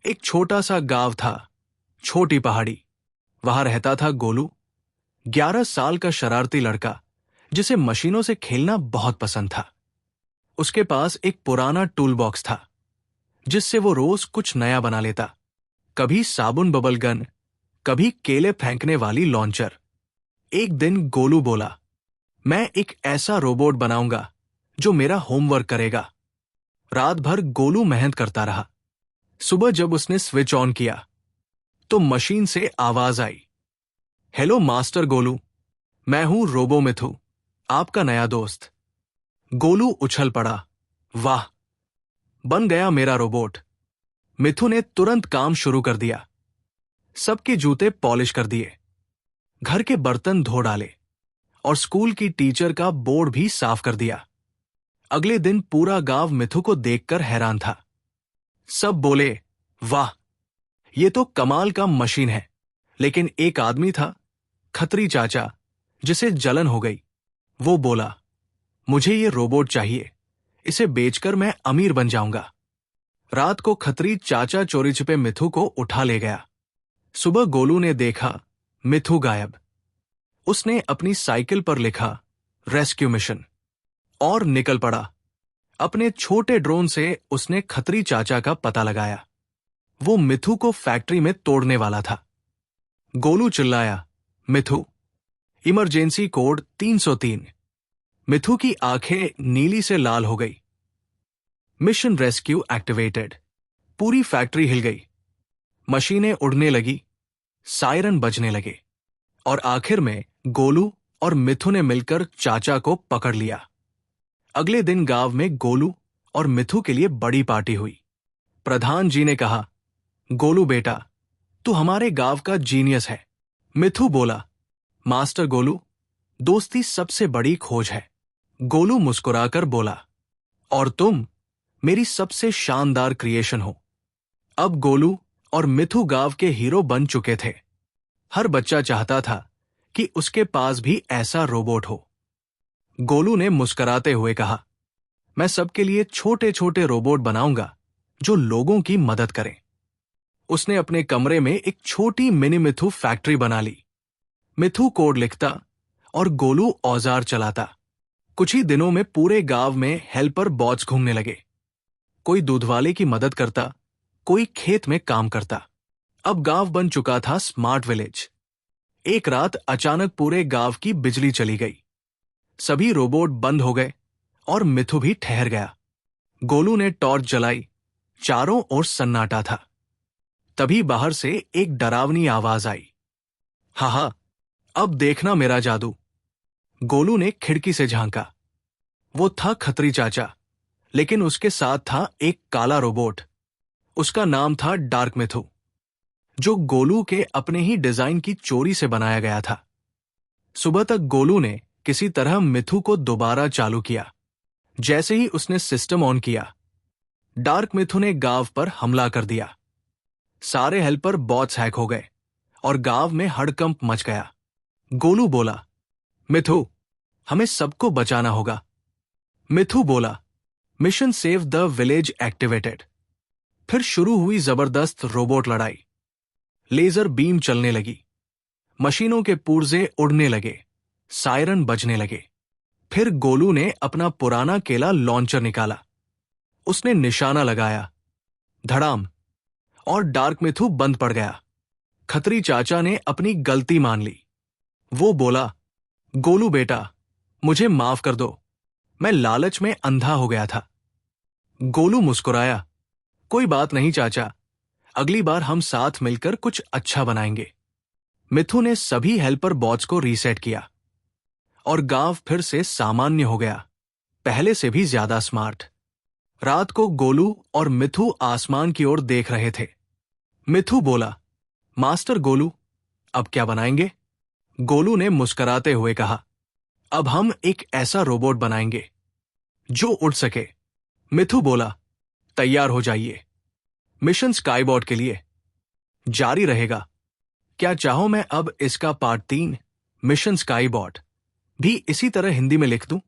एक छोटा सा गांव था, छोटी पहाड़ी। वहां रहता था गोलू, 11 साल का शरारती लड़का जिसे मशीनों से खेलना बहुत पसंद था। उसके पास एक पुराना टूल बॉक्स था जिससे वो रोज कुछ नया बना लेता। कभी साबुन बबल गन, कभी केले फेंकने वाली लॉन्चर। एक दिन गोलू बोला, मैं एक ऐसा रोबोट बनाऊंगा जो मेरा होमवर्क करेगा। रात भर गोलू मेहनत करता रहा। सुबह जब उसने स्विच ऑन किया तो मशीन से आवाज आई, हेलो मास्टर गोलू, मैं हूं रोबो मिथु, आपका नया दोस्त। गोलू उछल पड़ा, वाह, बन गया मेरा रोबोट। मिथु ने तुरंत काम शुरू कर दिया। सबके जूते पॉलिश कर दिए, घर के बर्तन धो डाले और स्कूल की टीचर का बोर्ड भी साफ कर दिया। अगले दिन पूरा गांव मिथु को देखकर हैरान था। सब बोले, वाह, ये तो कमाल का मशीन है। लेकिन एक आदमी था, खत्री चाचा, जिसे जलन हो गई। वो बोला, मुझे ये रोबोट चाहिए, इसे बेचकर मैं अमीर बन जाऊंगा। रात को खत्री चाचा चोरी छिपे मिथु को उठा ले गया। सुबह गोलू ने देखा, मिथु गायब। उसने अपनी साइकिल पर लिखा, रेस्क्यू मिशन, और निकल पड़ा। अपने छोटे ड्रोन से उसने खत्री चाचा का पता लगाया। वो मिथु को फैक्ट्री में तोड़ने वाला था। गोलू चिल्लाया, मिथु, इमरजेंसी कोड 303। मिथु की आंखें नीली से लाल हो गई। Mission rescue activated. पूरी फैक्ट्री हिल गई, मशीनें उड़ने लगी, सायरन बजने लगे, और आखिर में गोलू और मिथु ने मिलकर चाचा को पकड़ लिया। अगले दिन गांव में गोलू और मिथु के लिए बड़ी पार्टी हुई। प्रधान जी ने कहा, गोलू बेटा, तू हमारे गांव का जीनियस है। मिथु बोला, मास्टर गोलू, दोस्ती सबसे बड़ी खोज है। गोलू मुस्कुराकर बोला, और तुम मेरी सबसे शानदार क्रिएशन हो। अब गोलू और मिथु गांव के हीरो बन चुके थे। हर बच्चा चाहता था कि उसके पास भी ऐसा रोबोट हो। गोलू ने मुस्कुराते हुए कहा, मैं सबके लिए छोटे छोटे रोबोट बनाऊंगा जो लोगों की मदद करें। उसने अपने कमरे में एक छोटी मिनी मिथु फैक्ट्री बना ली। मिथु कोड लिखता और गोलू औजार चलाता। कुछ ही दिनों में पूरे गांव में हेल्पर बॉट्स घूमने लगे। कोई दूधवाले की मदद करता, कोई खेत में काम करता। अब गांव बन चुका था स्मार्ट विलेज। एक रात अचानक पूरे गांव की बिजली चली गई। सभी रोबोट बंद हो गए और मिथु भी ठहर गया। गोलू ने टॉर्च जलाई, चारों ओर सन्नाटा था। तभी बाहर से एक डरावनी आवाज आई, हा, अब देखना मेरा जादू। गोलू ने खिड़की से झांका। वो था खत्री चाचा, लेकिन उसके साथ था एक काला रोबोट। उसका नाम था डार्क मिथु, जो गोलू के अपने ही डिजाइन की चोरी से बनाया गया था। सुबह तक गोलू ने किसी तरह मिथु को दोबारा चालू किया। जैसे ही उसने सिस्टम ऑन किया, डार्क मिथु ने गांव पर हमला कर दिया। सारे हेल्पर बॉट्स हैक हो गए और गांव में हड़कंप मच गया। गोलू बोला, मिथु, हमें सबको बचाना होगा। मिथु बोला, mission save the village activated. फिर शुरू हुई जबरदस्त रोबोट लड़ाई। लेजर बीम चलने लगी, मशीनों के पुर्जे उड़ने लगे, सायरन बजने लगे। फिर गोलू ने अपना पुराना केला लॉन्चर निकाला। उसने निशाना लगाया, धड़ाम, और डार्क मिथु बंद पड़ गया। खत्री चाचा ने अपनी गलती मान ली। वो बोला, गोलू बेटा, मुझे माफ कर दो, मैं लालच में अंधा हो गया था। गोलू मुस्कुराया, कोई बात नहीं चाचा, अगली बार हम साथ मिलकर कुछ अच्छा बनाएंगे। मिथु ने सभी हेल्पर बॉट्स को रीसेट किया और गांव फिर से सामान्य हो गया, पहले से भी ज्यादा स्मार्ट। रात को गोलू और मिथु आसमान की ओर देख रहे थे। मिथु बोला, मास्टर गोलू, अब क्या बनाएंगे? गोलू ने मुस्कुराते हुए कहा, अब हम एक ऐसा रोबोट बनाएंगे जो उड़ सके। मिथु बोला, तैयार हो जाइए, मिशन स्काईबॉट के लिए जारी रहेगा। क्या चाहो मैं अब इसका पार्ट 3, मिशन स्काईबॉट, भी इसी तरह हिंदी में लिख दूं?